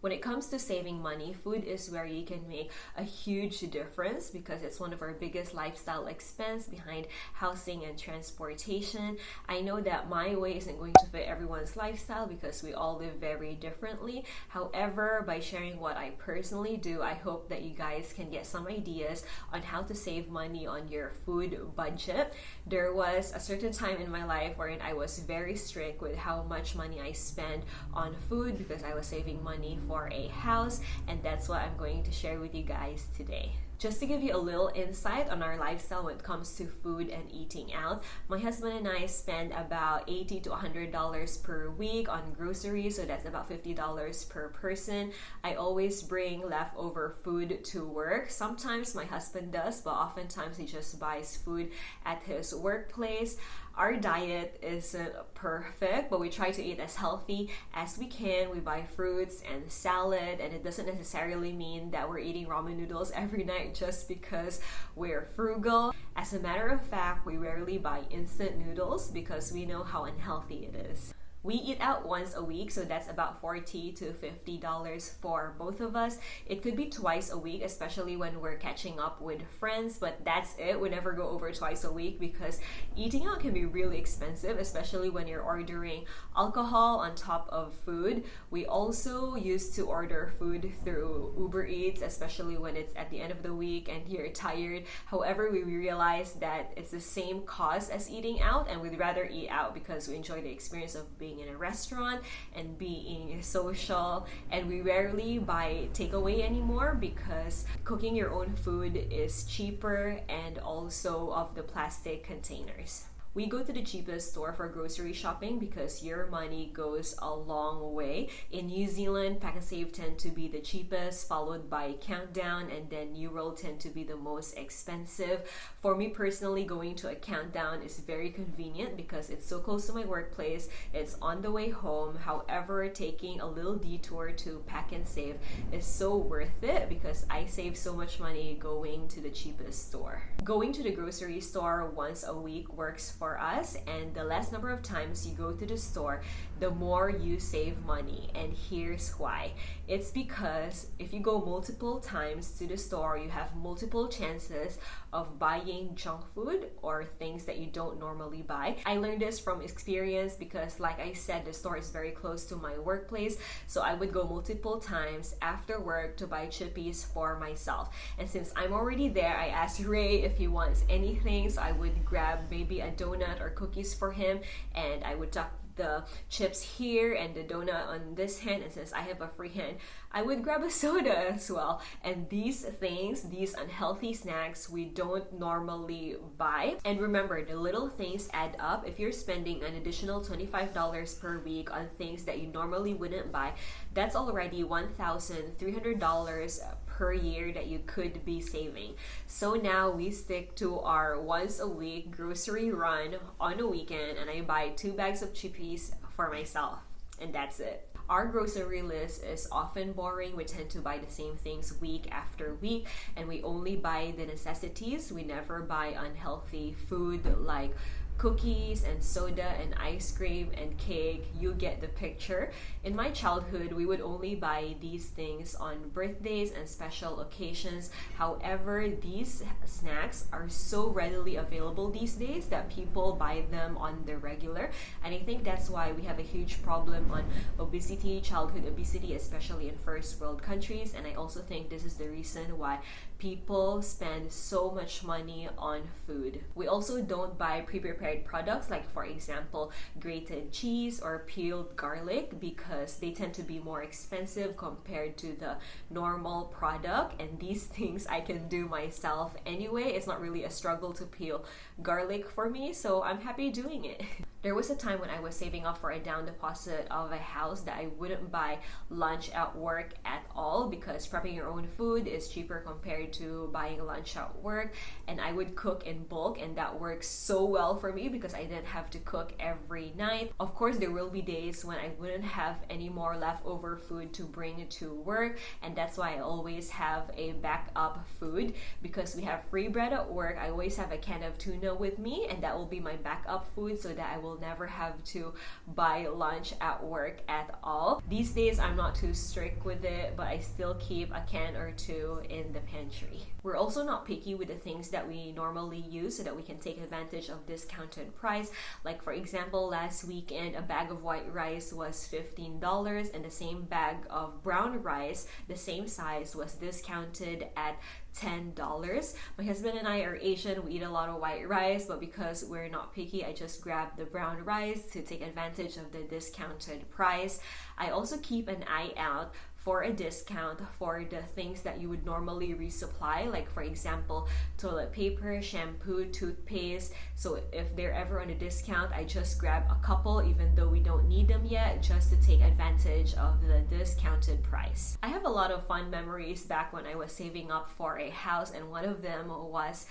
When it comes to saving money, food is where you can make a huge difference because it's one of our biggest lifestyle expense behind housing and transportation. I know that my way isn't going to fit everyone's lifestyle because we all live very differently. However, by sharing what I personally do, I hope that you guys can get some ideas on how to save money on your food budget. There was a certain time in my life wherein I was very strict with how much money I spend on food because I was saving money for a house, and that's what I'm going to share with you guys today. Just to give you a little insight on our lifestyle when it comes to food and eating out, my husband and I spend about $80 to $100 per week on groceries, so that's about $50 per person. I always bring leftover food to work. Sometimes my husband does, but oftentimes he just buys food at his workplace. Our diet isn't perfect, but we try to eat as healthy as we can. We buy fruits and salad, and it doesn't necessarily mean that we're eating ramen noodles every night just because we're frugal. As a matter of fact, we rarely buy instant noodles because we know how unhealthy it is. We eat out once a week, so that's about $40 to $50 for both of us. It could be twice a week, especially when we're catching up with friends, but that's it. We never go over twice a week because eating out can be really expensive, especially when you're ordering alcohol on top of food. We also used to order food through Uber Eats, especially when it's at the end of the week and you're tired. However, we realized that it's the same cost as eating out, and we'd rather eat out because we enjoy the experience of being in a restaurant and being social. And we rarely buy takeaway anymore because cooking your own food is cheaper and also of the plastic containers. We go to the cheapest store for grocery shopping because your money goes a long way. In New Zealand, Pack and Save tend to be the cheapest, followed by Countdown, and then New World tend to be the most expensive. For me personally, going to a Countdown is very convenient because it's so close to my workplace. It's on the way home. However, taking a little detour to Pack and Save is so worth it because I save so much money going to the cheapest store. Going to the grocery store once a week works for us, and the less number of times you go to the store, the more you save money. And here's why. It's because if you go multiple times to the store, you have multiple chances of buying junk food or things that you don't normally buy. I learned this from experience because, like I said, the store is very close to my workplace, so I would go multiple times after work to buy chippies for myself. And since I'm already there, I asked Ray if he wants anything, so I would grab maybe a donut or cookies for him, and I would tuck the chips here and the donut on this hand, and since I have a free hand, I would grab a soda as well. And these things, these unhealthy snacks, we don't normally buy. And remember, the little things add up. If you're spending an additional $25 per week on things that you normally wouldn't buy, that's already $1,300 per year that you could be saving. So now we stick to our once a week grocery run on a weekend, and I buy 2 bags of chippies for myself, and that's it. Our grocery list is often boring. We tend to buy the same things week after week, and we only buy the necessities. We never buy unhealthy food like cookies and soda and ice cream and cake. You get the picture. In my childhood, we would only buy these things on birthdays and special occasions. However, these snacks are so readily available these days that people buy them on the regular, and I think that's why we have a huge problem on obesity, childhood obesity, especially in first world countries. And I also think this is the reason why people spend so much money on food. We also don't buy pre-prepared products like, for example, grated cheese or peeled garlic because they tend to be more expensive compared to the normal product, and these things I can do myself anyway. It's not really a struggle to peel garlic for me, so I'm happy doing it. There was a time when I was saving up for a down deposit of a house that I wouldn't buy lunch at work at all because prepping your own food is cheaper compared to buying lunch at work, and I would cook in bulk, and that works so well for me because I didn't have to cook every night. Of course, there will be days when I wouldn't have any more leftover food to bring to work, and that's why I always have a backup food. Because we have free bread at work, I always have a can of tuna with me, and that will be my backup food so that I will will never have to buy lunch at work at all. These days, I'm not too strict with it, but I still keep a can or two in the pantry. We're also not picky with the things that we normally use so that we can take advantage of discounted price. Like for example, last weekend, a bag of white rice was $15 and the same bag of brown rice, the same size, was discounted at $10. My husband and I are Asian, we eat a lot of white rice, but because we're not picky, I just grabbed the brown rice to take advantage of the discounted price. I also keep an eye out for a discount for the things that you would normally resupply, like for example, toilet paper, shampoo, toothpaste. So if they're ever on a discount, I just grab a couple even though we don't need them yet, just to take advantage of the discounted price. I have a lot of fun memories back when I was saving up for a house, and one of them was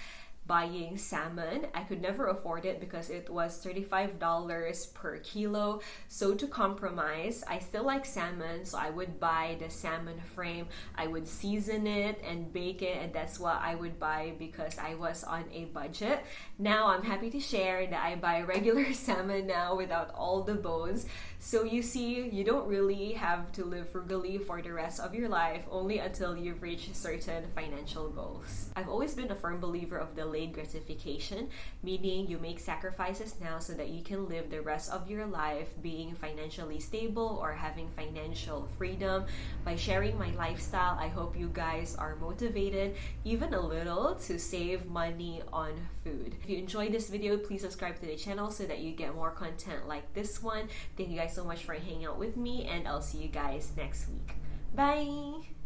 buying salmon. I could never afford it because it was $35 per kilo. So to compromise, I still like salmon, so I would buy the salmon frame. I would season it and bake it, and that's what I would buy because I was on a budget. Now I'm happy to share that I buy regular salmon now without all the bones. So you see, you don't really have to live frugally for the rest of your life, only until you've reached certain financial goals. I've always been a firm believer of delayed gratification, meaning you make sacrifices now so that you can live the rest of your life being financially stable or having financial freedom. By sharing my lifestyle, I hope you guys are motivated even a little to save money on food. If you enjoyed this video, please subscribe to the channel so that you get more content like this one. Thank you guys so much for hanging out with me, and I'll see you guys next week. Bye!